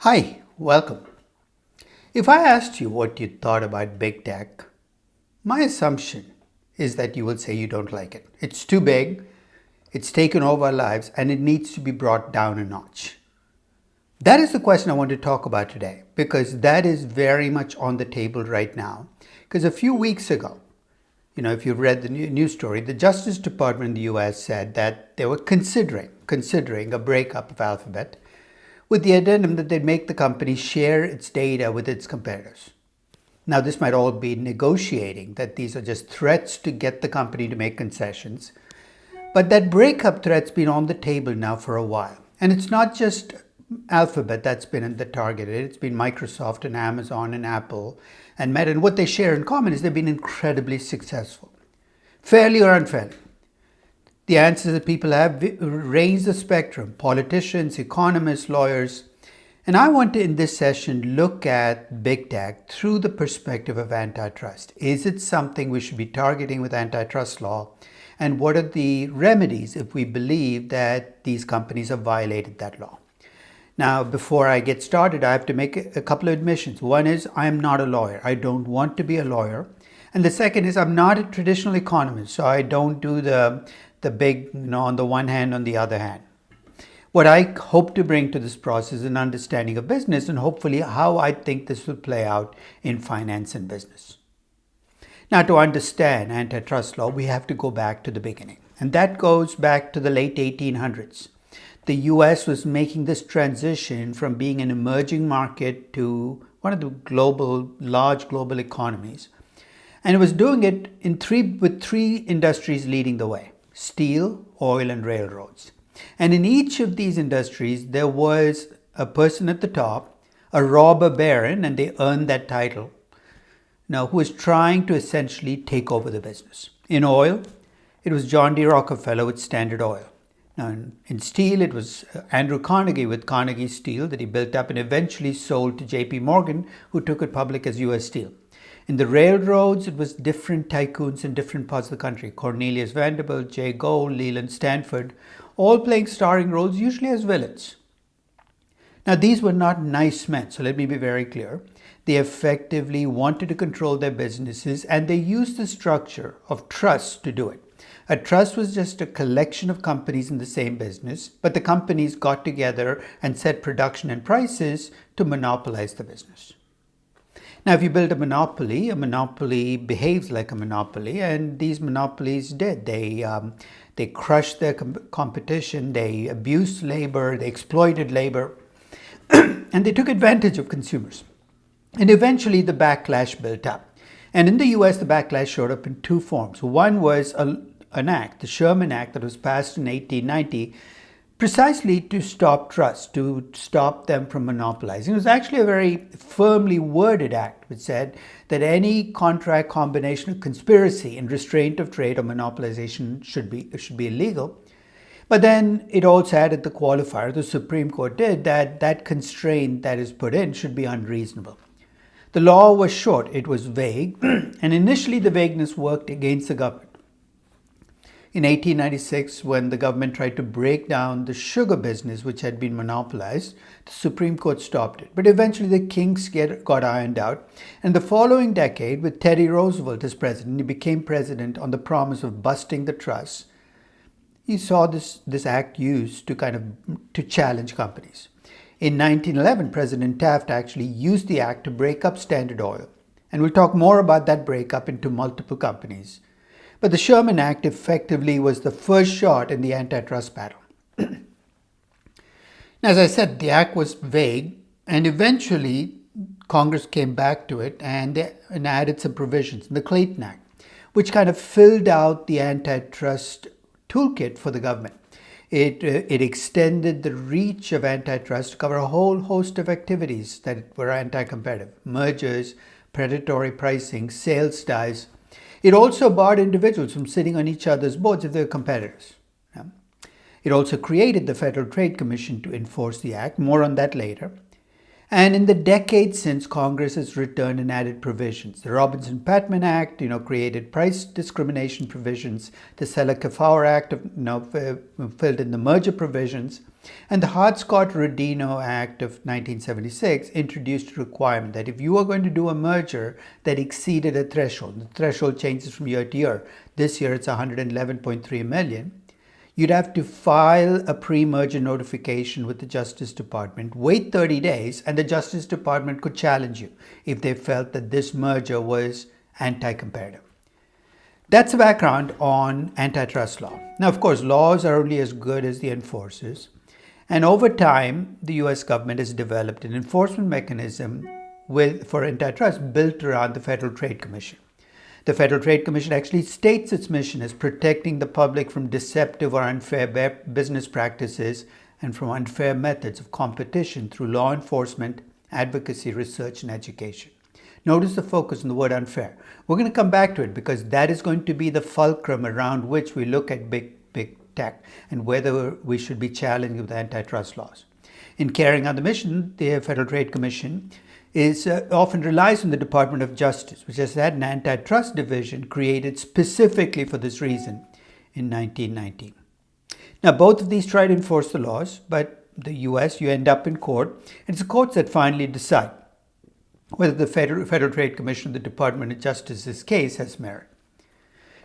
Hi, welcome. If I asked you what you thought about big tech, my assumption is that you will say you don't like it. It's too big, it's taken over our lives, and it needs to be brought down a notch. That is the question I want to talk about today because that is very much on the table right now. Because a few weeks ago, if you've read the news story, the Justice Department in the US said that they were considering a breakup of Alphabet with the addendum that they'd make the company share its data with its competitors. Now, this might all be negotiating, that these are just threats to get the company to make concessions. But that breakup threat's been on the table now for a while. And it's not just Alphabet that's been the targeted. It's been Microsoft and Amazon and Apple and Meta. And what they share in common is they've been incredibly successful. Fairly or unfairly. The answers that people have range the spectrum: politicians, economists, lawyers. And I want to, in this session, look at big tech through the perspective of antitrust. Is it something we should be targeting with antitrust law? And what are the remedies if we believe that these companies have violated that law? Now, before I get started, I have to make a couple of admissions. One is I am not a lawyer. I don't want to be a lawyer. And the second is I'm not a traditional economist, so I don't do the big, on the one hand, on the other hand. What I hope to bring to this process is an understanding of business and hopefully how I think this will play out in finance and business. Now, to understand antitrust law, we have to go back to the beginning. And that goes back to the late 1800s. The US was making this transition from being an emerging market to one of the large global economies. And it was doing it with three industries leading the way: steel, oil, and railroads. And in each of these industries, there was a person at the top, a robber baron, and they earned that title, who was trying to essentially take over the business. In oil, it was John D. Rockefeller with Standard Oil. Now, in steel, it was Andrew Carnegie with Carnegie Steel that he built up and eventually sold to J.P. Morgan, who took it public as U.S. Steel. In the railroads, it was different tycoons in different parts of the country: Cornelius Vanderbilt, Jay Gould, Leland Stanford, all playing starring roles, usually as villains. Now, these were not nice men, so let me be very clear. They effectively wanted to control their businesses, and they used the structure of trusts to do it. A trust was just a collection of companies in the same business, but the companies got together and set production and prices to monopolize the business. Now, if you build a monopoly behaves like a monopoly, and these monopolies did. They crushed their competition, they abused labor, they exploited labor, and they took advantage of consumers. And eventually the backlash built up. And in the US, the backlash showed up in two forms. One was an act, the Sherman Act, that was passed in 1890, precisely to stop trusts, to stop them from monopolizing. It was actually a very firmly worded act which said that any contract combination of conspiracy and restraint of trade or monopolization should be illegal. But then it also added the qualifier, the Supreme Court did, that constraint that is put in should be unreasonable. The law was short, it was vague, and initially the vagueness worked against the government. In 1896, when the government tried to break down the sugar business, which had been monopolized, the Supreme Court stopped it. But eventually the kinks got ironed out. And the following decade, with Teddy Roosevelt as president, he became president on the promise of busting the trusts. He saw this act used to challenge companies. In 1911, President Taft actually used the act to break up Standard Oil. And we'll talk more about that breakup into multiple companies. But the Sherman Act effectively was the first shot in the antitrust battle. Now, as I said, the act was vague, and eventually Congress came back to it and added some provisions in the Clayton Act, which kind of filled out the antitrust toolkit for the government. It extended the reach of antitrust to cover a whole host of activities that were anti-competitive: mergers, predatory pricing, sales ties. It also barred individuals from sitting on each other's boards if they were competitors. It also created the Federal Trade Commission to enforce the act. More on that later. And in the decades since, Congress has returned and added provisions. The Robinson-Patman Act, created price discrimination provisions. The Selleck-Kefauver Act, filled in the merger provisions. And the Hart-Scott-Rodino Act of 1976 introduced a requirement that if you are going to do a merger that exceeded a threshold, the threshold changes from year to year. This year it's 111.3 million. You'd have to file a pre-merger notification with the Justice Department, wait 30 days, and the Justice Department could challenge you if they felt that this merger was anti-competitive. That's the background on antitrust law. Now, of course, laws are only as good as the enforcers. And over time, the US government has developed an enforcement mechanism for antitrust built around the Federal Trade Commission. The Federal Trade Commission actually states its mission as protecting the public from deceptive or unfair business practices and from unfair methods of competition through law enforcement, advocacy, research, and education. Notice the focus on the word unfair. We're going to come back to it because that is going to be the fulcrum around which we look at big tech and whether we should be challenged with antitrust laws. In carrying out the mission, the Federal Trade Commission often relies on the Department of Justice, which has had an antitrust division created specifically for this reason in 1919. Now, both of these try to enforce the laws, but the US, you end up in court, and it's the courts that finally decide whether the Federal Trade Commission or the Department of Justice's case has merit.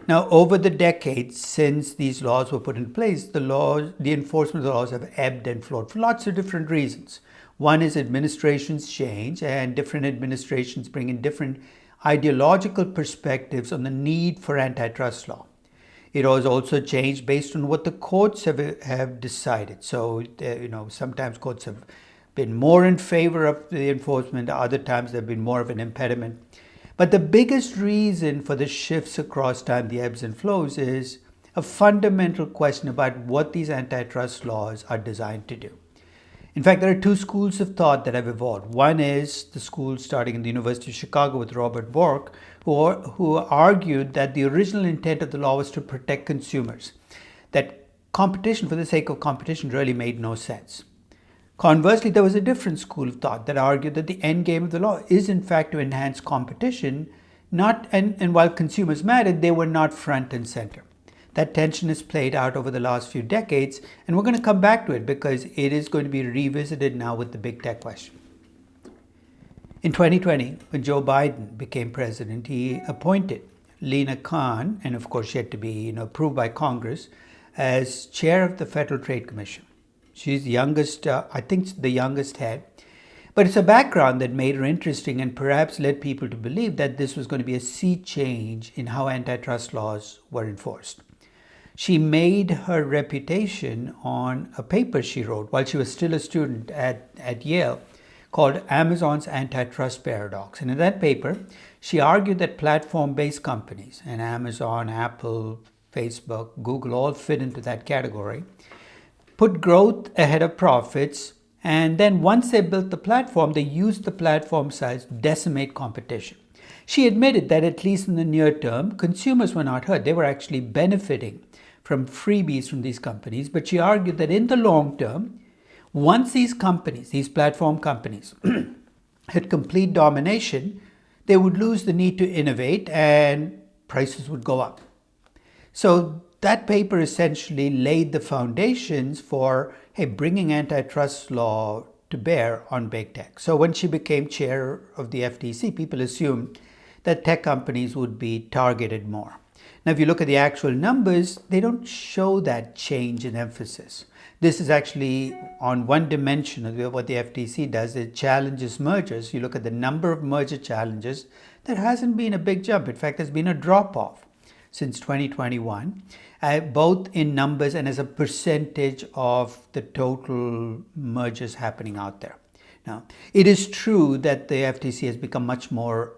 Now, over the decades since these laws were put in place, the enforcement of the laws have ebbed and flowed for lots of different reasons. One is administrations change, and different administrations bring in different ideological perspectives on the need for antitrust law. It has also changed based on what the courts have decided. So, sometimes courts have been more in favor of the enforcement, other times they've been more of an impediment. But the biggest reason for the shifts across time, the ebbs and flows, is a fundamental question about what these antitrust laws are designed to do. In fact, there are two schools of thought that have evolved. One is the school starting in the University of Chicago with Robert Bork, who argued that the original intent of the law was to protect consumers, that competition for the sake of competition really made no sense. Conversely, there was a different school of thought that argued that the end game of the law is in fact to enhance competition, and while consumers mattered, they were not front and center. That tension has played out over the last few decades, and we're going to come back to it because it is going to be revisited now with the big tech question. In 2020, when Joe Biden became president, he appointed Lina Khan, and of course she had to be approved by Congress, as chair of the Federal Trade Commission. She's the youngest, I think the youngest head. But it's a background that made her interesting and perhaps led people to believe that this was going to be a sea change in how antitrust laws were enforced. She made her reputation on a paper she wrote while she was still a student at Yale called Amazon's Antitrust Paradox. And in that paper, she argued that platform-based companies, and Amazon, Apple, Facebook, Google all fit into that category, put growth ahead of profits, and then once they built the platform, they used the platform size to decimate competition. She admitted that at least in the near term, consumers were not hurt. They were actually benefiting from freebies from these companies, but she argued that in the long term, once these companies, these platform companies, had complete domination, they would lose the need to innovate and prices would go up. So that paper essentially laid the foundations for bringing antitrust law to bear on big tech. So when she became chair of the FTC, people assumed that tech companies would be targeted more. Now, if you look at the actual numbers, they don't show that change in emphasis. This is actually on one dimension of what the FTC does. It challenges mergers. You look at the number of merger challenges, there hasn't been a big jump. In fact, there's been a drop-off since 2021, both in numbers and as a percentage of the total mergers happening out there. Now, it is true that the FTC has become much more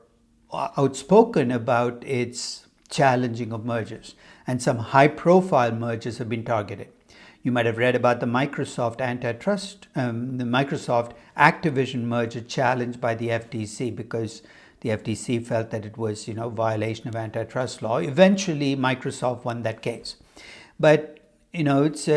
outspoken about its challenging of mergers, and some high-profile mergers have been targeted. You might have read about the Microsoft antitrust, the Microsoft Activision merger challenged by the FTC because the FTC felt that it was, violation of antitrust law. Eventually, Microsoft won that case. But, it's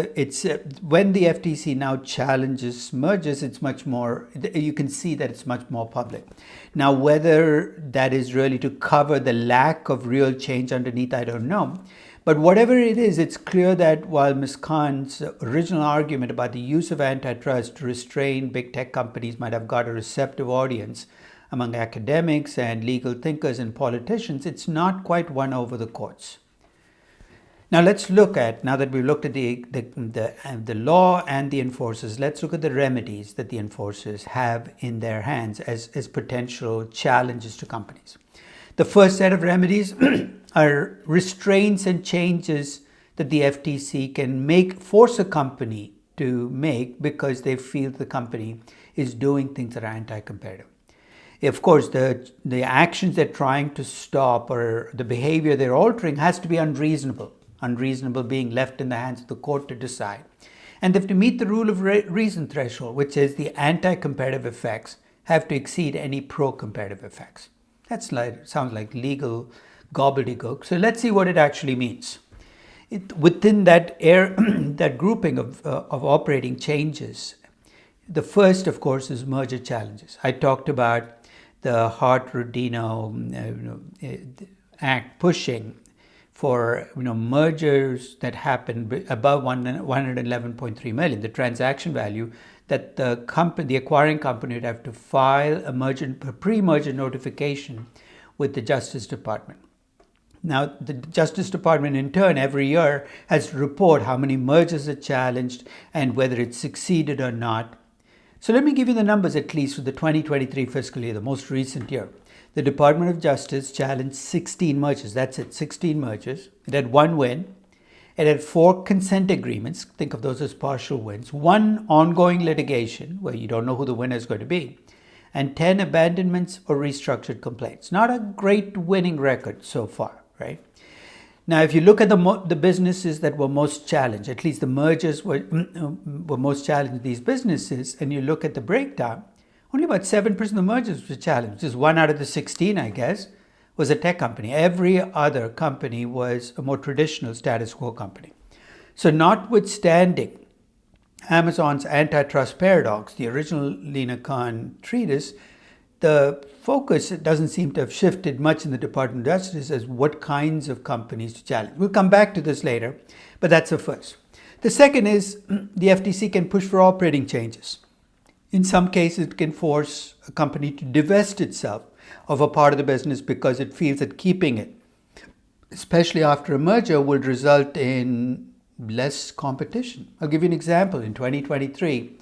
when the FTC now challenges mergers, it's much more, you can see that it's much more public. Now, whether that is really to cover the lack of real change underneath, I don't know. But whatever it is, it's clear that while Ms. Khan's original argument about the use of antitrust to restrain big tech companies might have got a receptive audience among academics and legal thinkers and politicians, it's not quite won over the courts. Now let's look at, now that we've looked at the law and the enforcers, let's look at the remedies that the enforcers have in their hands as potential challenges to companies. The first set of remedies are restraints and changes that the FTC can force a company to make because they feel the company is doing things that are anti-competitive. Of course, the actions they're trying to stop or the behavior they're altering has to be unreasonable being left in the hands of the court to decide. And they have to meet the rule of reason threshold, which is the anti-competitive effects have to exceed any pro-competitive effects. Sounds like legal gobbledygook. So let's see what it actually means. Within that that grouping of operating changes, the first, of course, is merger challenges. I talked about the Hart-Rodino Act pushing for mergers that happen above 111.3 million, the transaction value that the acquiring company would have to file a pre-merger notification with the Justice Department. Now, the Justice Department, in turn, every year has to report how many mergers are challenged and whether it succeeded or not. So let me give you the numbers, at least for the 2023 fiscal year, the most recent year. The Department of Justice challenged 16 mergers. That's it, 16 mergers. It had 1 win. It had 4 consent agreements. Think of those as partial wins. 1 ongoing litigation, where you don't know who the winner is going to be. And 10 abandonments or restructured complaints. Not a great winning record so far, right? Now, if you look at the businesses that were most challenged, at least the mergers were most challenged, these businesses, and you look at the breakdown, only about 7% of the mergers were challenged. Just 1 out of the 16, I guess, was a tech company. Every other company was a more traditional status quo company. So notwithstanding Amazon's antitrust paradox, the original Lina Khan treatise, the focus doesn't seem to have shifted much in the Department of Justice as what kinds of companies to challenge. We'll come back to this later, but that's the first. The second is the FTC can push for operating changes. In some cases, it can force a company to divest itself of a part of the business because it feels that keeping it, especially after a merger, would result in less competition. I'll give you an example. In 2023,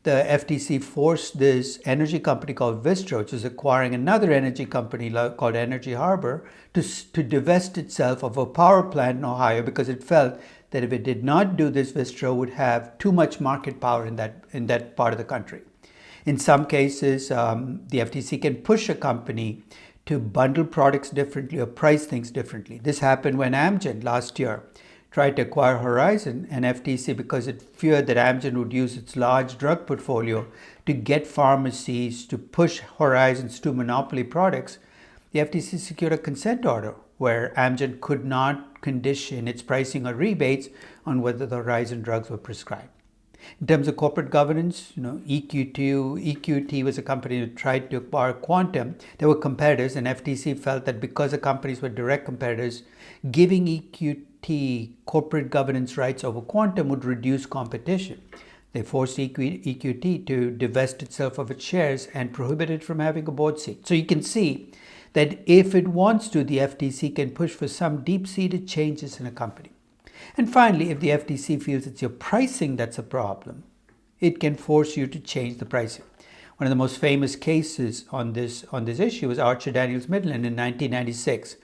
the FTC forced this energy company called Vistra, which is acquiring another energy company called Energy Harbor, to divest itself of a power plant in Ohio because it felt that if it did not do this, Vistra would have too much market power in that part of the country. In some cases, the FTC can push a company to bundle products differently or price things differently. This happened when Amgen last year tried to acquire Horizon and FTC because it feared that Amgen would use its large drug portfolio to get pharmacies to push Horizon's 2 monopoly products. The FTC secured a consent order where Amgen could not condition its pricing or rebates on whether the Horizon drugs were prescribed. In terms of corporate governance, EQT was a company that tried to acquire Quantum. They were competitors, and FTC felt that because the companies were direct competitors, giving EQT corporate governance rights over Quantum would reduce competition. They forced EQT to divest itself of its shares and prohibit it from having a board seat. So you can see that if it wants to, the FTC can push for some deep-seated changes in a company. And finally, if the FTC feels it's your pricing that's a problem, it can force you to change the pricing. One of the most famous cases on this issue was Archer Daniels Midland in 1996,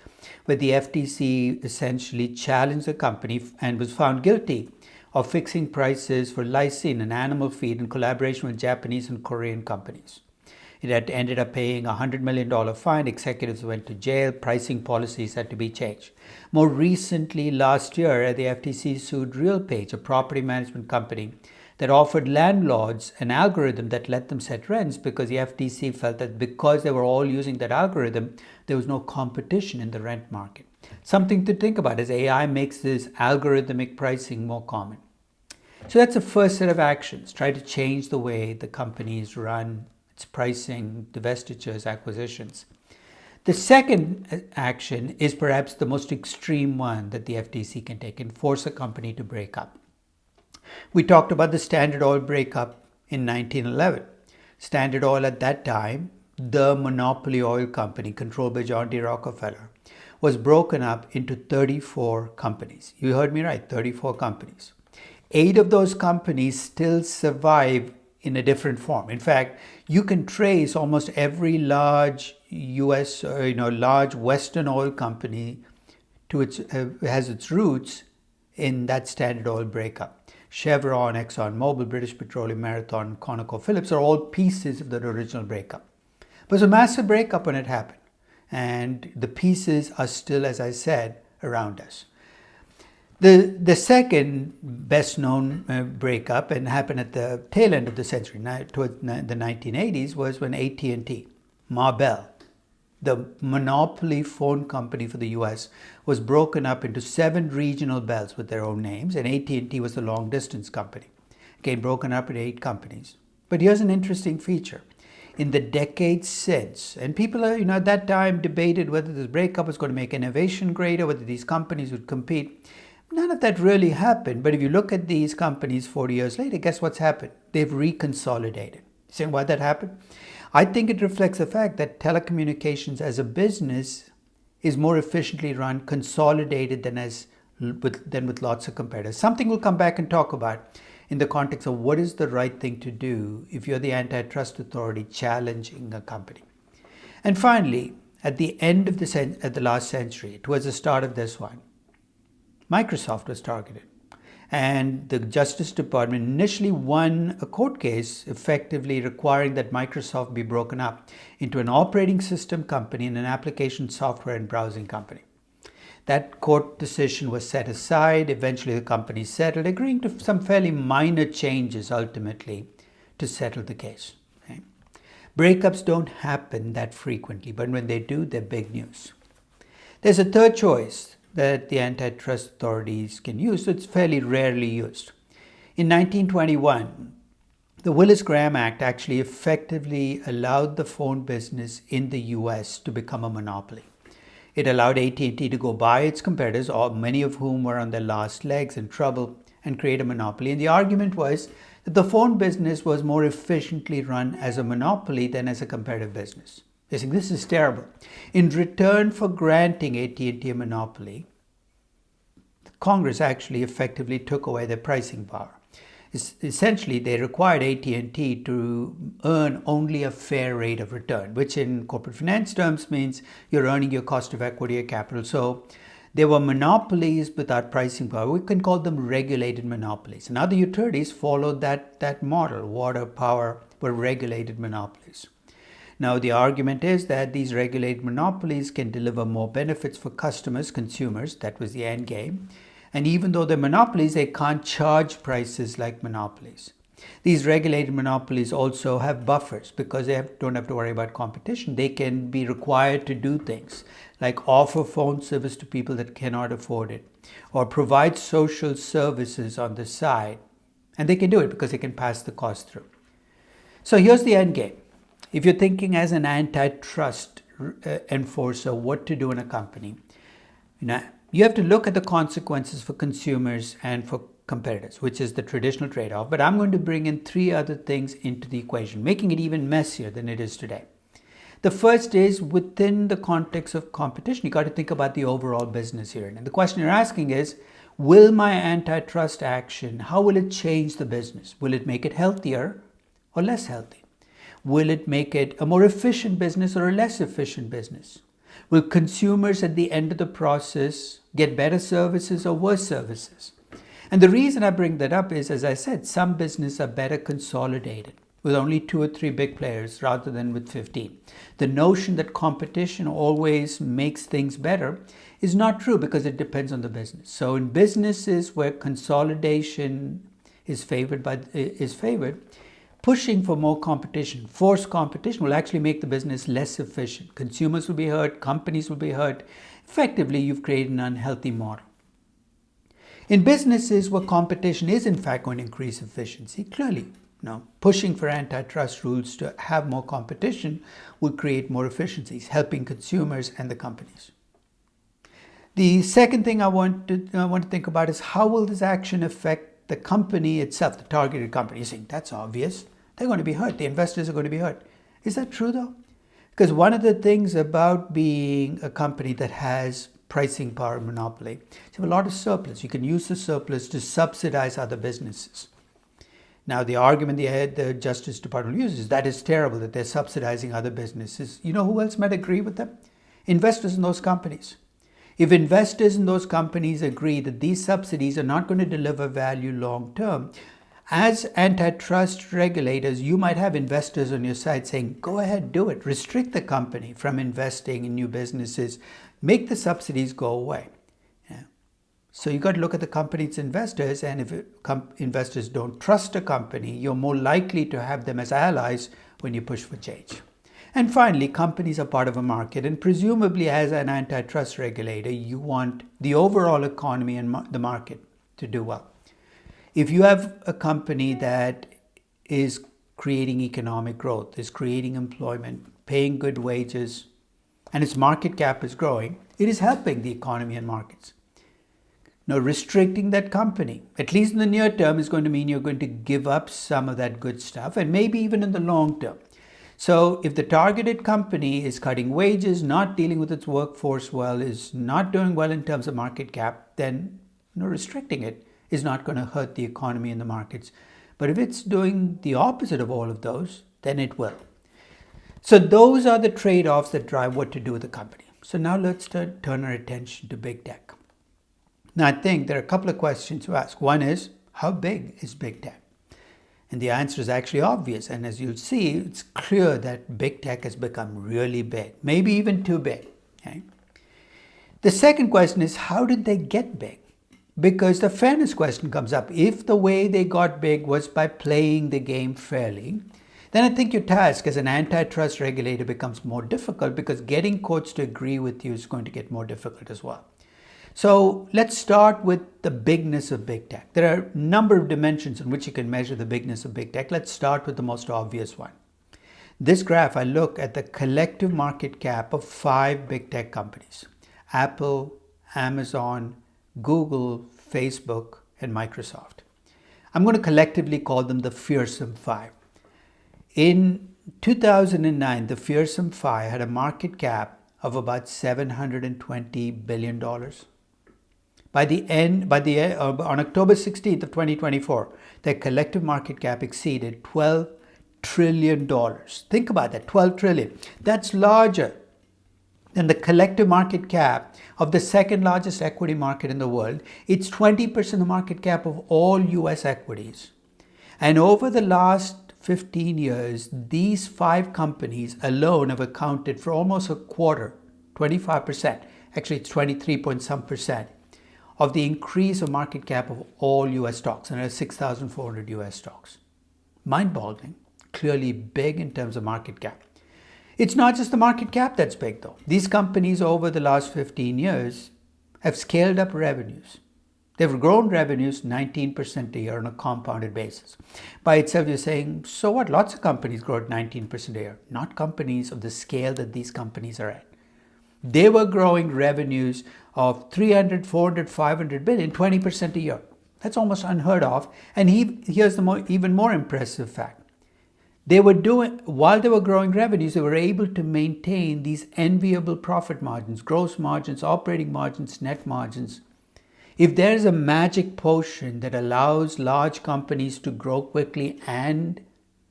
where the FTC essentially challenged the company and was found guilty of fixing prices for lysine, an animal feed, in collaboration with Japanese and Korean companies. It had ended up paying a $100 million fine. Executives went to jail. Pricing policies had to be changed. More recently, last year, the FTC sued RealPage, a property management company that offered landlords an algorithm that let them set rents because the FTC felt that because they were all using that algorithm, there was no competition in the rent market. Something to think about as AI makes this algorithmic pricing more common. So that's the first set of actions. Try to change the way the companies run its pricing, divestitures, acquisitions. The second action is perhaps the most extreme one that the FTC can take and force a company to break up. We talked about the Standard Oil breakup in 1911. Standard Oil at that time, the monopoly oil company controlled by John D. Rockefeller, was broken up into 34 companies. You heard me right, 34 companies. 8 of those companies still survive in a different form. In fact, you can trace almost every large US, large Western oil company to has its roots in that Standard Oil breakup. Chevron, ExxonMobil, British Petroleum, Marathon, ConocoPhillips are all pieces of that original breakup. But it was a massive breakup when it happened. And the pieces are still, as I said, around us. The second best known breakup, and happened at the tail end of the century, towards the 1980s, was when AT&T, Bell, the monopoly phone company for the US, was broken up into 7 regional bells with their own names, and AT&T was the long distance company. Again, broken up into 8 companies. But here's an interesting feature. In the decades since, and people at that time debated whether this breakup was going to make innovation greater, whether these companies would compete. None of that really happened. But if you look at these companies 40 years later, guess what's happened? They've reconsolidated. Saying why that happened? I think it reflects the fact that telecommunications as a business is more efficiently run, consolidated than with lots of competitors. Something we'll come back and talk about in the context of what is the right thing to do if you're the antitrust authority challenging a company. And finally, at the end of the last century, towards the start of this one, Microsoft was targeted. And the Justice Department initially won a court case effectively requiring that Microsoft be broken up into an operating system company and an application software and browsing company. That court decision was set aside. Eventually, the company settled, agreeing to some fairly minor changes ultimately to settle the case. Okay? Breakups don't happen that frequently, but when they do, they're big news. There's a third choice that the antitrust authorities can use. It's fairly rarely used. In 1921, the Willis-Graham Act actually effectively allowed the phone business in the US to become a monopoly. It allowed AT&T to go buy its competitors, many of whom were on their last legs in trouble, and create a monopoly. And the argument was that the phone business was more efficiently run as a monopoly than as a competitive business. They think this is terrible. In return for granting AT&T a monopoly, Congress actually effectively took away their pricing power. Essentially, they required AT&T to earn only a fair rate of return, which in corporate finance terms means you're earning your cost of equity or capital. So they were monopolies without pricing power. We can call them regulated monopolies. And other utilities followed that model. Water, power were regulated monopolies. Now, the argument is that these regulated monopolies can deliver more benefits for customers, consumers. That was the end game. And even though they're monopolies, they can't charge prices like monopolies. These regulated monopolies also have buffers because they don't have to worry about competition. They can be required to do things like offer phone service to people that cannot afford it or provide social services on the side. And they can do it because they can pass the cost through. So here's the end game. If you're thinking as an antitrust enforcer what to do in a company, you have to look at the consequences for consumers and for competitors, which is the traditional trade-off. But I'm going to bring in 3 other things into the equation, making it even messier than it is today. The first is within the context of competition, you got to think about the overall business here. And the question you're asking is, will my antitrust action, how will it change the business? Will it make it healthier or less healthy? Will it make it a more efficient business or a less efficient business? Will consumers at the end of the process get better services or worse services? And the reason I bring that up is, as I said, some businesses are better consolidated with only 2 or 3 big players rather than with 15. The notion that competition always makes things better is not true because it depends on the business. So in businesses where consolidation is favored, pushing for more competition, forced competition, will actually make the business less efficient. Consumers will be hurt, companies will be hurt. Effectively, you've created an unhealthy model. In businesses where competition is in fact going to increase efficiency, clearly Pushing for antitrust rules to have more competition will create more efficiencies, helping consumers and the companies. The second thing I want to think about is how will this action affect the company itself, the targeted company? You think that's obvious. They're going to be hurt. The investors are going to be hurt. Is that true though? Because one of the things about being a company that has pricing power and monopoly, you have a lot of surplus. You can use the surplus to subsidize other businesses. Now, the argument the Justice Department uses, that is terrible that they're subsidizing other businesses. You know who else might agree with them? Investors in those companies. If investors in those companies agree that these subsidies are not going to deliver value long term, as antitrust regulators, you might have investors on your side saying, go ahead, do it. Restrict the company from investing in new businesses. Make the subsidies go away. So you got to look at the company's investors, and if investors don't trust a company, you're more likely to have them as allies when you push for change. And finally, companies are part of a market, and presumably as an antitrust regulator, you want the overall economy and the market to do well. If you have a company that is creating economic growth, is creating employment, paying good wages, and its market cap is growing, it is helping the economy and markets. Now, restricting that company, at least in the near term, is going to mean you're going to give up some of that good stuff, and maybe even in the long term. So if the targeted company is cutting wages, not dealing with its workforce well, is not doing well in terms of market cap, then restricting it is not going to hurt the economy and the markets. But if it's doing the opposite of all of those, then it will. So those are the trade-offs that drive what to do with the company. So now let's turn our attention to big tech. Now, I think there are a couple of questions to ask. One is, how big is big tech? And the answer is actually obvious. And as you'll see, it's clear that big tech has become really big, maybe even too big. Okay? The second question is, how did they get big? Because the fairness question comes up. If the way they got big was by playing the game fairly, then I think your task as an antitrust regulator becomes more difficult, because getting courts to agree with you is going to get more difficult as well. So let's start with the bigness of big tech. There are a number of dimensions in which you can measure the bigness of big tech. Let's start with the most obvious one. This graph, I look at the collective market cap of 5 big tech companies: Apple, Amazon, Google, Facebook, and Microsoft. I'm going to collectively call them the fearsome 5. In 2009, the fearsome 5 had a market cap of about $720 billion. On October 16th of 2024, their collective market cap exceeded $12 trillion. Think about that, $12 trillion. That's larger than the collective market cap of the second largest equity market in the world. It's 20% of the market cap of all US equities. And over the last 15 years, these 5 companies alone have accounted for almost a quarter, 25%, actually it's 23 point some percent, of the increase of market cap of all US stocks, and there's 6,400 US stocks. Mind-boggling, clearly big in terms of market cap. It's not just the market cap that's big though. These companies over the last 15 years have scaled up revenues. They've grown revenues 19% a year on a compounded basis. By itself, you're saying, so what? Lots of companies grow at 19% a year. Not companies of the scale that these companies are at. They were growing revenues of 300, 400, 500 billion, 20% a year. That's almost unheard of. And here's the even more impressive fact. While they were growing revenues, they were able to maintain these enviable profit margins, gross margins, operating margins, net margins. If there's a magic potion that allows large companies to grow quickly and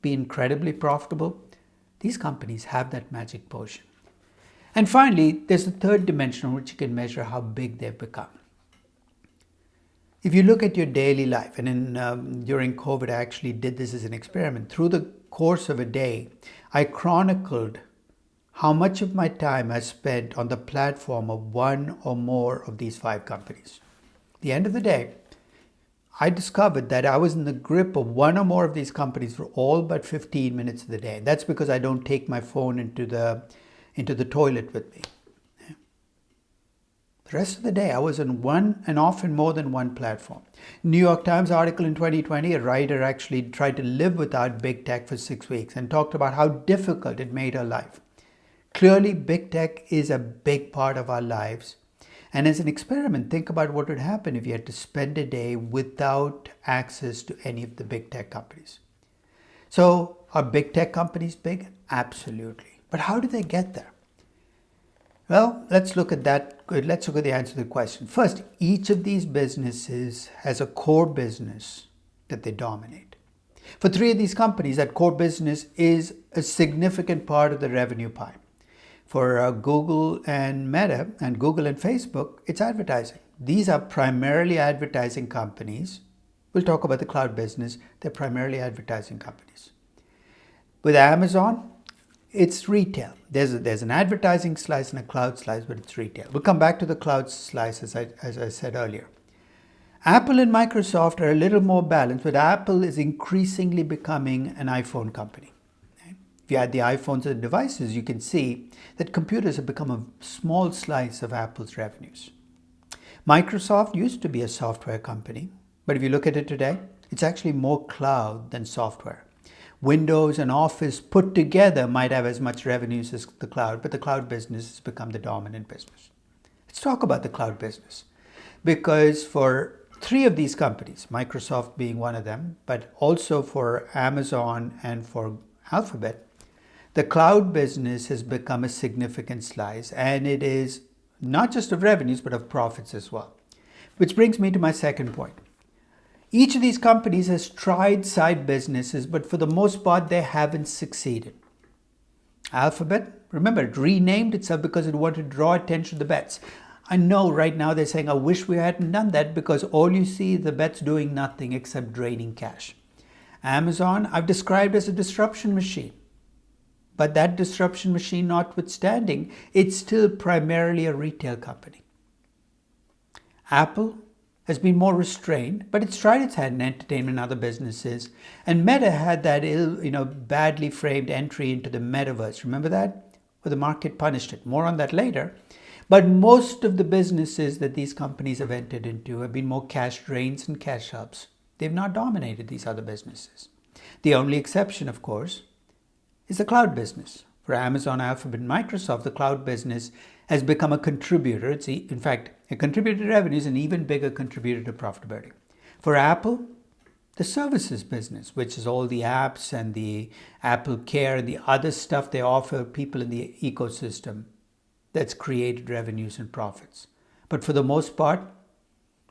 be incredibly profitable, these companies have that magic potion. And finally, there's a third dimension in which you can measure how big they've become. If you look at your daily life, and during COVID, I actually did this as an experiment. Through the course of a day, I chronicled how much of my time I spent on the platform of one or more of these 5 companies. At the end of the day, I discovered that I was in the grip of one or more of these companies for all but 15 minutes of the day. That's because I don't take my phone into the toilet with me. The rest of the day, I was on one and often more than one platform. New York Times article in 2020, a writer actually tried to live without big tech for 6 weeks and talked about how difficult it made her life. Clearly, big tech is a big part of our lives. And as an experiment, think about what would happen if you had to spend a day without access to any of the big tech companies. So, are big tech companies big? Absolutely. But how do they get there? Well, let's look at that. Let's look at the answer to the question. First, each of these businesses has a core business that they dominate. For 3 of these companies, that core business is a significant part of the revenue pie. For Google and Meta and Google and Facebook, it's advertising. These are primarily advertising companies. We'll talk about the cloud business. They're primarily advertising companies. With Amazon, it's retail. There's an advertising slice and a cloud slice, but it's retail. We'll come back to the cloud slice as I said earlier. Apple and Microsoft are a little more balanced, but Apple is increasingly becoming an iPhone company. If you add the iPhones to the devices, you can see that computers have become a small slice of Apple's revenues. Microsoft used to be a software company, but if you look at it today, it's actually more cloud than software. Windows and Office put together might have as much revenues as the cloud, but the cloud business has become the dominant business. Let's talk about the cloud business, because for 3 of these companies, Microsoft being one of them, but also for Amazon and for Alphabet, the cloud business has become a significant slice, and it is not just of revenues, but of profits as well. Which brings me to my second point. Each of these companies has tried side businesses, but for the most part, they haven't succeeded. Alphabet, remember, it renamed itself because it wanted to draw attention to the bets. I know right now they're saying, I wish we hadn't done that, because all you see is the bets doing nothing except draining cash. Amazon, I've described as a disruption machine. But that disruption machine notwithstanding, it's still primarily a retail company. Apple has been more restrained, but it's tried its hand in entertainment and other businesses. And Meta had that badly framed entry into the metaverse. Remember that? Well, the market punished it. More on that later. But most of the businesses that these companies have entered into have been more cash drains and cash hubs. They've not dominated these other businesses. The only exception, of course, is the cloud business. For Amazon, Alphabet, and Microsoft, the cloud business has become a contributor. It's, in fact, a contributor to revenues and even bigger contributor to profitability. For Apple, the services business, which is all the apps and the Apple Care and the other stuff they offer people in the ecosystem, that's created revenues and profits. But for the most part,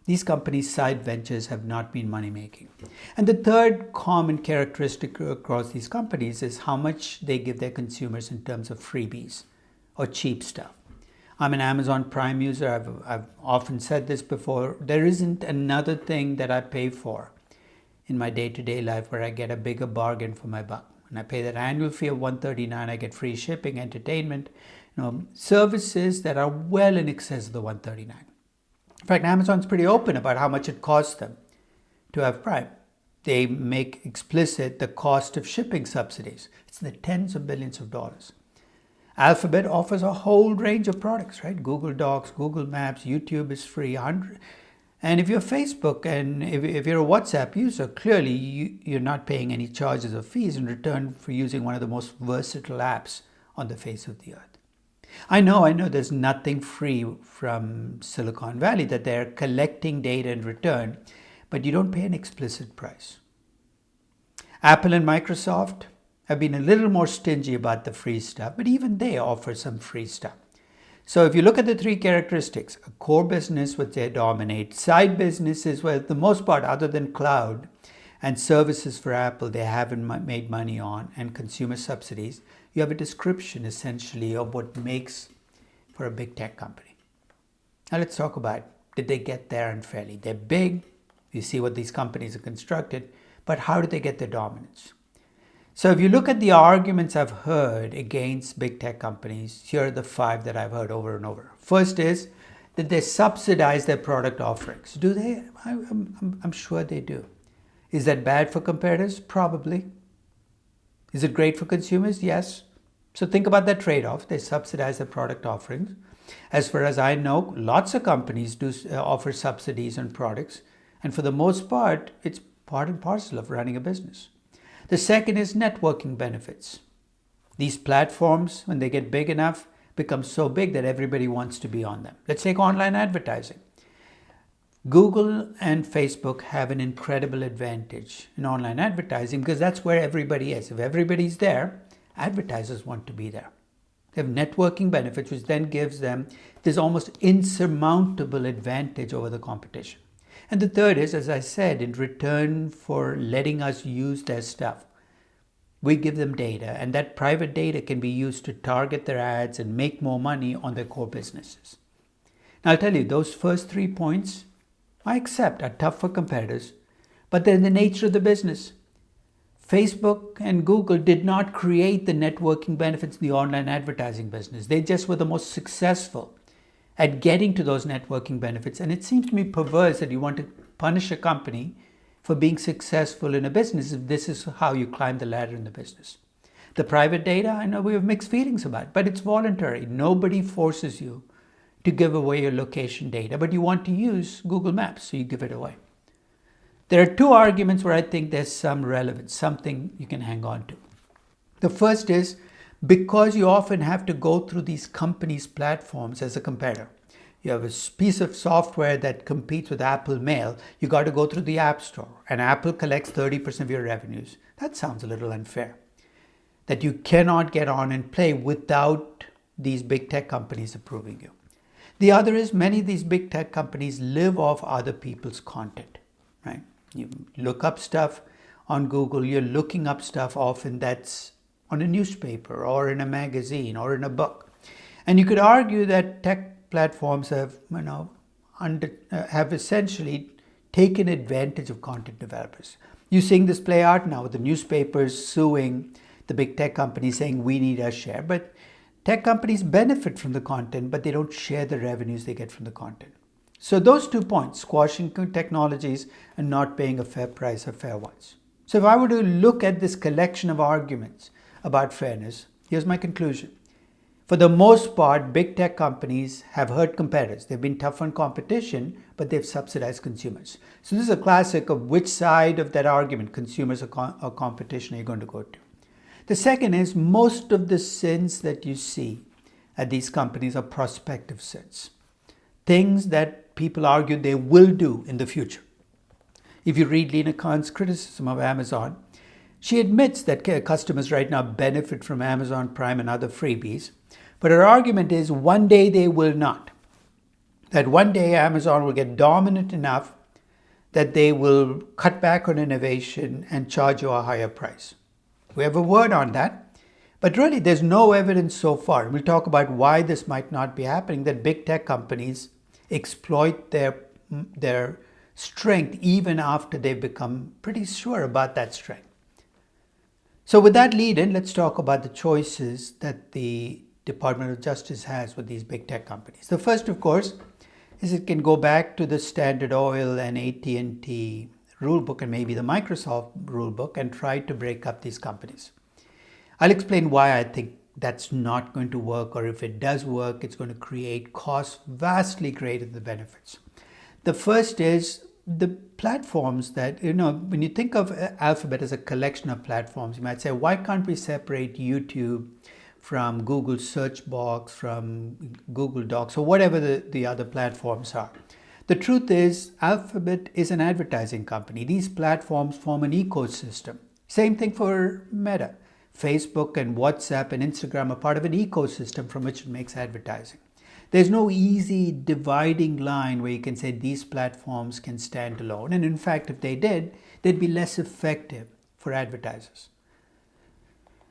these companies' side ventures have not been money-making. And the third common characteristic across these companies is how much they give their consumers in terms of freebies or cheap stuff. I'm an Amazon Prime user. I've often said this before. There isn't another thing that I pay for in my day-to-day life where I get a bigger bargain for my buck. When I pay that annual fee of $139, I get free shipping, entertainment, services that are well in excess of the $139. In fact, Amazon's pretty open about how much it costs them to have Prime. They make explicit the cost of shipping subsidies. It's in the tens of billions of dollars. Alphabet offers a whole range of products, right? Google Docs, Google Maps, YouTube is free. And if you're Facebook and if you're a WhatsApp user, clearly you're not paying any charges or fees in return for using one of the most versatile apps on the face of the earth. I know there's nothing free from Silicon Valley, that they're collecting data in return, but you don't pay an explicit price. Apple and Microsoft have been a little more stingy about the free stuff, but even they offer some free stuff. So if you look at the 3 characteristics, a core business which they dominate, side businesses where for the most part, other than cloud and services for Apple, they haven't made money on, and consumer subsidies, you have a description essentially of what makes for a big tech company. Now let's talk about, did they get there unfairly? They're big. You see what these companies are constructed, but how did they get their dominance? So if you look at the arguments I've heard against big tech companies, here are the 5 that I've heard over and over. First is that they subsidize their product offerings. Do they? I'm sure they do. Is that bad for competitors? Probably. Is it great for consumers? Yes. So think about that trade-off. They subsidize their product offerings. As far as I know, lots of companies do offer subsidies on products, and for the most part, it's part and parcel of running a business. The second is networking benefits. These platforms, when they get big enough, become so big that everybody wants to be on them. Let's take online advertising. Google and Facebook have an incredible advantage in online advertising because that's where everybody is. If everybody's there, advertisers want to be there. They have networking benefits, which then gives them this almost insurmountable advantage over the competition. And the third is, as I said, in return for letting us use their stuff, we give them data, and that private data can be used to target their ads and make more money on their core businesses. Now, I'll tell you, those first 3 points, I accept, are tough for competitors, but they're the nature of the business. Facebook and Google did not create the networking benefits in the online advertising business. They just were the most successful at getting to those networking benefits. And it seems to me perverse that you want to punish a company for being successful in a business if this is how you climb the ladder in the business. The private data, I know we have mixed feelings about, but it's voluntary. Nobody forces you to give away your location data, but you want to use Google Maps, so you give it away. There are 2 arguments where I think there's some relevance, something you can hang on to. The first is because you often have to go through these companies' platforms as a competitor. You have a piece of software that competes with Apple Mail. You got to go through the App Store, and Apple collects 30% of your revenues. That sounds a little unfair. That you cannot get on and play without these big tech companies approving you. The other is many of these big tech companies live off other people's content, right? You look up stuff on Google, you're looking up stuff often that's on a newspaper or in a magazine or in a book. And you could argue that tech platforms have, have essentially taken advantage of content developers. You're seeing this play out now with the newspapers suing the big tech companies saying we need our share. But tech companies benefit from the content, but they don't share the revenues they get from the content. So those 2 points, squashing technologies and not paying a fair price, are fair ones. So if I were to look at this collection of arguments about fairness, here's my conclusion. For the most part, big tech companies have hurt competitors. They've been tough on competition, but they've subsidized consumers. So this is a classic of which side of that argument, consumers or competition, are you going to go to? The second is most of the sins that you see at these companies are prospective sins. Things that people argue they will do in the future. If you read Lena Khan's criticism of Amazon, she admits that customers right now benefit from Amazon Prime and other freebies, but her argument is one day they will not. That one day Amazon will get dominant enough that they will cut back on innovation and charge you a higher price. We have a word on that, but really there's no evidence so far. We'll talk about why this might not be happening, that big tech companies exploit their strength even after they've become pretty sure about that strength. So with that lead in, let's talk about the choices that the Department of Justice has with these big tech companies. The first, of course, is it can go back to the Standard Oil and AT&T rulebook and maybe the Microsoft rulebook and try to break up these companies. I'll explain why I think that's not going to work, or if it does work, it's going to create costs vastly greater than the benefits. The first is the platforms that, when you think of Alphabet as a collection of platforms, you might say, why can't we separate YouTube from Google search box, from Google Docs, or whatever the other platforms are? The truth is, Alphabet is an advertising company. These platforms form an ecosystem. Same thing for Meta. Facebook and WhatsApp and Instagram are part of an ecosystem from which it makes advertising. There's no easy dividing line where you can say these platforms can stand alone. And in fact, if they did, they'd be less effective for advertisers.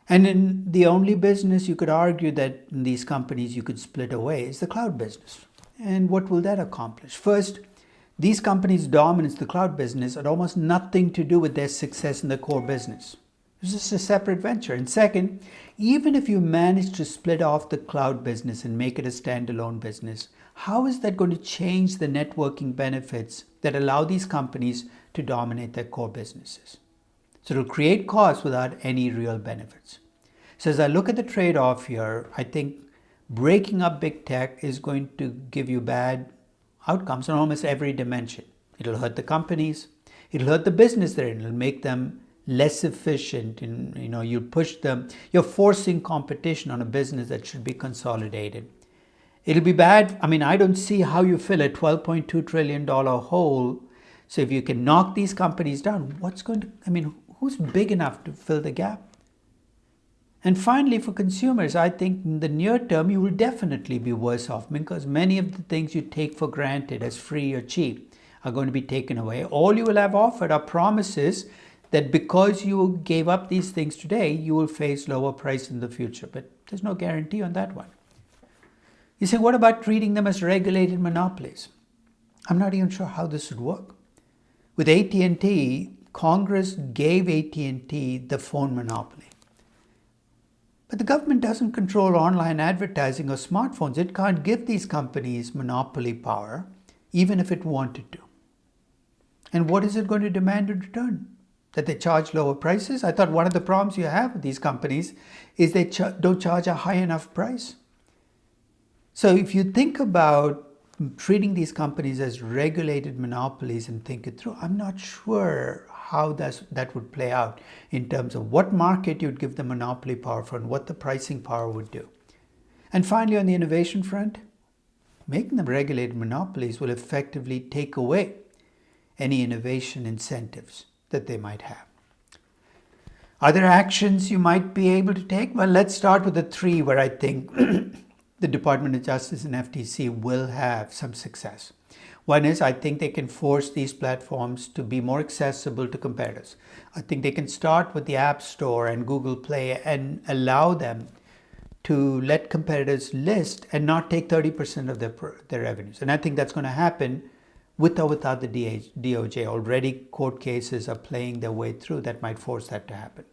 And in the only business you could argue that in these companies you could split away is the cloud business. And what will that accomplish? First, these companies' dominance, the cloud business, had almost nothing to do with their success in the core business. It's just a separate venture. And second, even if you manage to split off the cloud business and make it a standalone business, how is that going to change the networking benefits that allow these companies to dominate their core businesses? So it'll create costs without any real benefits. So as I look at the trade-off here, I think breaking up big tech is going to give you bad outcomes on almost every dimension. It'll hurt the companies. It'll hurt the business they're in. It'll make them less efficient. And, you push them. You're forcing competition on a business that should be consolidated. It'll be bad. I don't see how you fill a $12.2 trillion hole. So if you can knock these companies down, who's big enough to fill the gap? And finally, for consumers, I think in the near term, you will definitely be worse off because many of the things you take for granted as free or cheap are going to be taken away. All you will have offered are promises that because you gave up these things today, you will face lower price in the future. But there's no guarantee on that one. You say, what about treating them as regulated monopolies? I'm not even sure how this would work. With AT&T, Congress gave AT&T the phone monopoly. But the government doesn't control online advertising or smartphones. It can't give these companies monopoly power, even if it wanted to. And what is it going to demand in return? That they charge lower prices? I thought one of the problems you have with these companies is they don't charge a high enough price. So if you think about treating these companies as regulated monopolies and think it through, I'm not sure how that would play out in terms of what market you'd give the monopoly power for and what the pricing power would do. And finally, on the innovation front, making them regulated monopolies will effectively take away any innovation incentives that they might have. Other actions you might be able to take? Well, let's start with the three where I think the Department of Justice and FTC will have some success. One is I think they can force these platforms to be more accessible to competitors. I think they can start with the App Store and Google Play and allow them to let competitors list and not take 30% of their revenues. And I think that's going to happen with or without the DOJ. Already court cases are playing their way through that might force that to happen.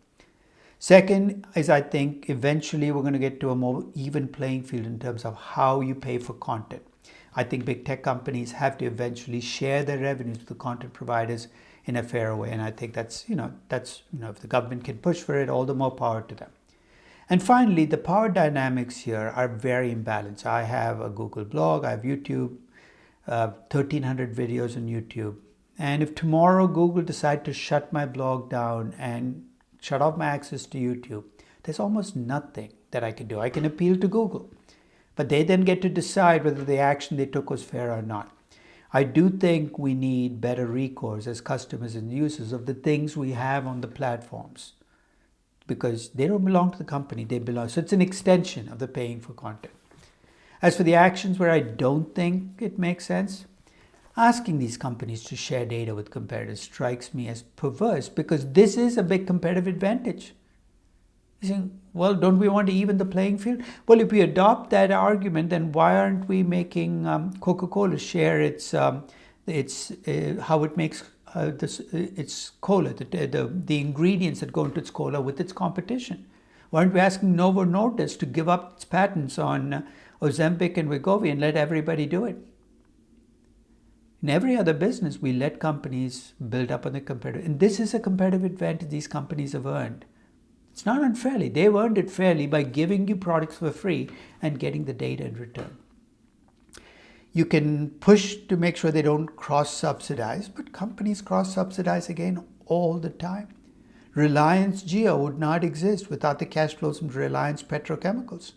Second is I think eventually we're going to get to a more even playing field in terms of how you pay for content. I think big tech companies have to eventually share their revenues with the content providers in a fair way. And I think that's if the government can push for it, all the more power to them. And finally, the power dynamics here are very imbalanced. I have a Google blog, I have YouTube, 1,300 videos on YouTube. And if tomorrow Google decide to shut my blog down and shut off my access to YouTube, there's almost nothing that I can do. I can appeal to Google, but they then get to decide whether the action they took was fair or not. I do think we need better recourse as customers and users of the things we have on the platforms because they don't belong to the company, they belong. So it's an extension of the paying for content. As for the actions where I don't think it makes sense, asking these companies to share data with competitors strikes me as perverse because this is a big competitive advantage. You're saying, well, don't we want to even the playing field? Well, if we adopt that argument, then why aren't we making Coca-Cola share its how it makes its cola, the ingredients that go into its cola with its competition? Why aren't we asking Novo Nordisk to give up its patents on Ozempic and Wegovy and let everybody do it? In every other business, we let companies build up on the competitor. And this is a competitive advantage these companies have earned. It's not unfairly. They've earned it fairly by giving you products for free and getting the data in return. You can push to make sure they don't cross-subsidize, but companies cross-subsidize again all the time. Reliance Jio would not exist without the cash flows from Reliance Petrochemicals.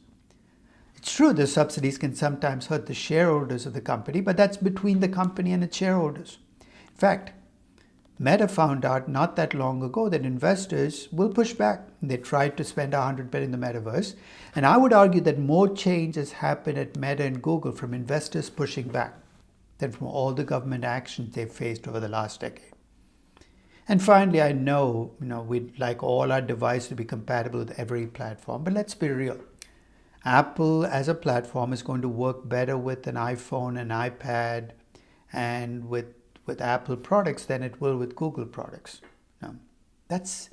It's true the subsidies can sometimes hurt the shareholders of the company, but that's between the company and its shareholders. In fact, Meta found out not that long ago that investors will push back. They tried to spend $100 billion in the metaverse, and I would argue that more change has happened at Meta and Google from investors pushing back than from all the government actions they've faced over the last decade. And finally, I know we'd like all our devices to be compatible with every platform, but let's be real. Apple as a platform is going to work better with an iPhone, an iPad, and with Apple products than it will with Google products. No, it's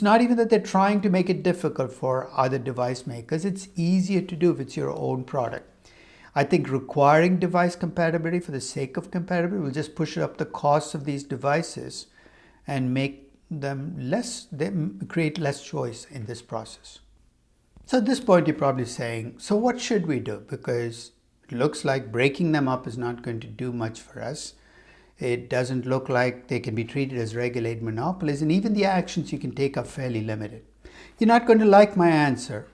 not even that they're trying to make it difficult for other device makers. It's easier to do if it's your own product. I think requiring device compatibility for the sake of compatibility will just push up the costs of these devices and make them create less choice in this process. So at this point, you're probably saying, so what should we do? Because it looks like breaking them up is not going to do much for us. It doesn't look like they can be treated as regulated monopolies, and even the actions you can take are fairly limited. You're not going to like my answer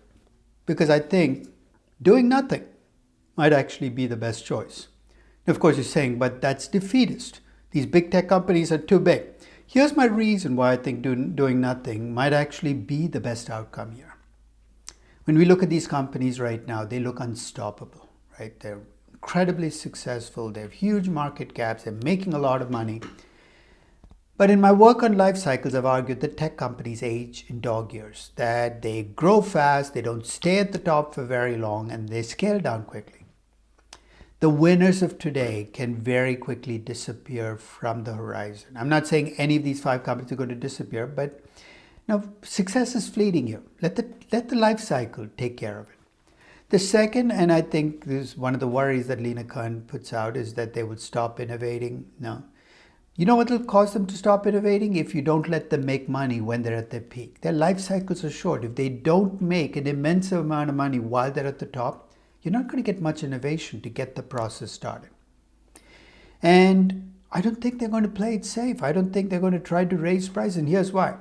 because I think doing nothing might actually be the best choice. Of course, you're saying, but that's defeatist. These big tech companies are too big. Here's my reason why I think doing nothing might actually be the best outcome here. When we look at these companies right now, they look unstoppable, right? They're incredibly successful. They have huge market caps. They're making a lot of money. But in my work on life cycles, I've argued that tech companies age in dog years, that they grow fast, they don't stay at the top for very long, and they scale down quickly. The winners of today can very quickly disappear from the horizon. I'm not saying any of these 5 companies are going to disappear, but success is fleeting here. Let the life cycle take care of it. The second, and I think this is one of the worries that Lina Khan puts out, is that they will stop innovating. No. You know what will cause them to stop innovating? If you don't let them make money when they're at their peak. Their life cycles are short. If they don't make an immense amount of money while they're at the top, you're not going to get much innovation to get the process started. And I don't think they're going to play it safe. I don't think they're going to try to raise prices. And here's why.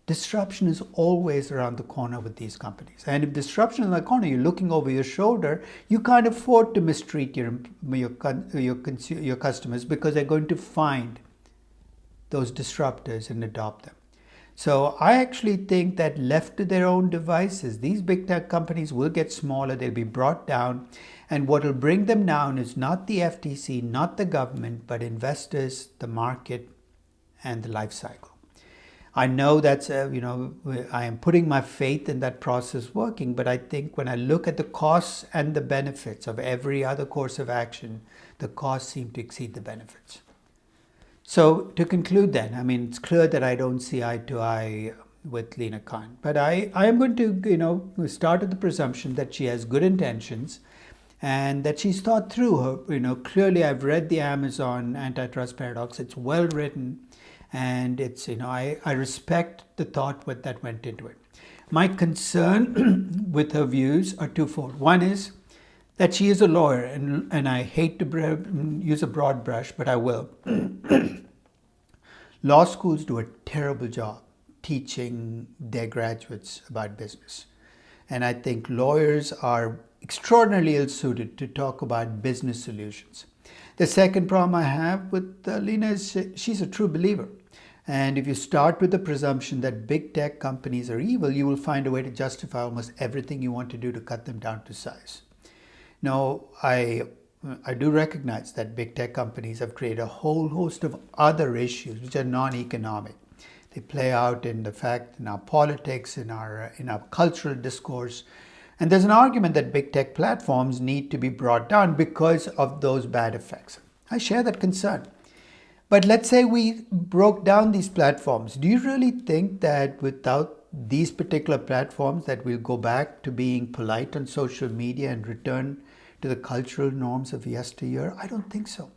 Disruption is always around the corner with these companies. And if disruption is in the corner, you're looking over your shoulder, you can't afford to mistreat your customers because they're going to find those disruptors and adopt them. So I actually think that left to their own devices, these big tech companies will get smaller, they'll be brought down, and what will bring them down is not the FTC, not the government, but investors, the market, and the life cycle. I know that's, I am putting my faith in that process working, but I think when I look at the costs and the benefits of every other course of action, the costs seem to exceed the benefits. So to conclude then, it's clear that I don't see eye to eye with Lina Khan, but I am going to, start with the presumption that she has good intentions and that she's thought through her, clearly I've read the Amazon antitrust paradox. It's well written and it's, I respect the thought that went into it. My concern with her views are twofold. One is that she is a lawyer, and I hate to use a broad brush, but I will. Law schools do a terrible job teaching their graduates about business. And I think lawyers are extraordinarily ill-suited to talk about business solutions. The second problem I have with Lina is she's a true believer. And if you start with the presumption that big tech companies are evil, you will find a way to justify almost everything you want to do to cut them down to size. Now, I do recognize that big tech companies have created a whole host of other issues which are non-economic. They play out in the fact in our politics, in our cultural discourse. And there's an argument that big tech platforms need to be brought down because of those bad effects. I share that concern. But let's say we broke down these platforms. Do you really think that without these particular platforms that we'll go back to being polite on social media and return to the cultural norms of yesteryear? I don't think so.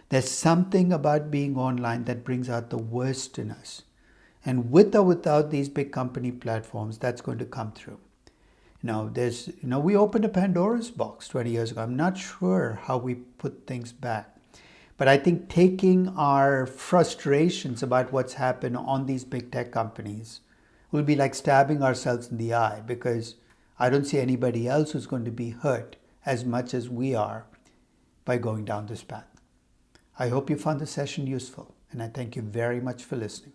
There's something about being online that brings out the worst in us. And with or without these big company platforms, that's going to come through. We opened a Pandora's box 20 years ago. I'm not sure how we put things back. But I think taking our frustrations about what's happened on these big tech companies will be like stabbing ourselves in the eye, because I don't see anybody else who's going to be hurt as much as we are by going down this path. I hope you found the session useful, and I thank you very much for listening.